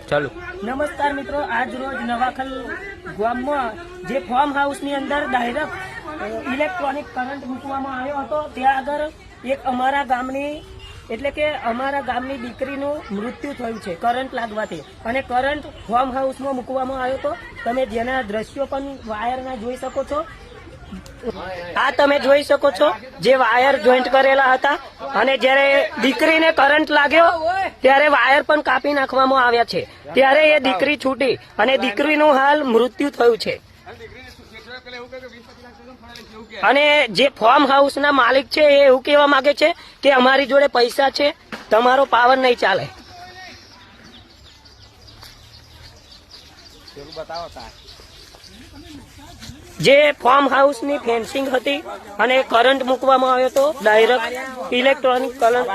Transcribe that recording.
ચાલો નમસ્કાર મિત્રો, આજ રોજ નવાખલ ગામમાં જે ફાર્મ હાઉસની અંદર ડાયરેક્ટ ઇલેક્ટ્રોનિક કરંટ મૂકવામાં આવ્યો હતો, ત્યાં આગળ એક અમારા ગામની દીકરીનું મૃત્યુ થયું છે કરંટ લાગવાથી, અને કરંટ ફાર્મ હાઉસમાં મૂકવામાં આવ્યો હતો. તમે જેના દ્રશ્યો પણ વાયરના જોઈ શકો છો. આ તમે જોઈ શકો છો જે વાયર જોઈન્ટ કરેલા હતા, અને જ્યારે દીકરીને કરંટ લાગ્યો ત્યારે વાયર પણ કાપી નાખવામાં આવ્યા છે. ત્યારે એ દીકરી છૂટી અને દીકરીનું હાલ મૃત્યુ થયું છે. અને જે ફાર્મ હાઉસના માલિક છે એ એવું કહેવા માંગે છે કે અમારી જોડે પૈસા છે, તમારો પાવર નહીં ચાલે. જે ફાર્મ હાઉસની ફેન્સિંગ હતી અને કરંટ મૂકવામાં આવ્યો હતો ડાયરેક્ટ ઇલેક્ટ્રોનિક કરંટ